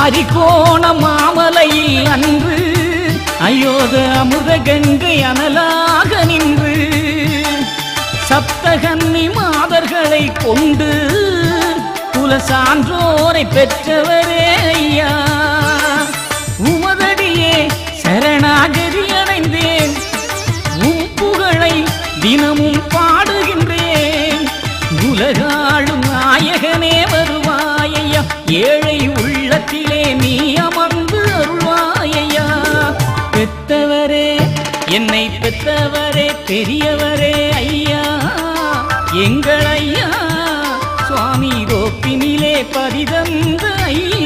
அரிகோண மாமலையில் அன்று அயோத அமுத கங்கை அனலாக நின்று சப்தகன்னி மாதர்களை கொண்டு குல சான்றோரை பெற்றவரே ஐயா. உமதடியே சரணாகதி அடைந்தேன், உம் புகழை தினமும் பாடுகின்றேன். உலகாளும் நாயகனே வருவாயையா, ஏழை உள்ளத்திலே நீ அமர்ந்து அருள்வாயையா. பெத்தவரே என்னை பெத்தவரே பெரியவரே ஐயா, எங்கள் ஐயா சுவாமி கோப்பினிலே பதிதந்த ஐயா.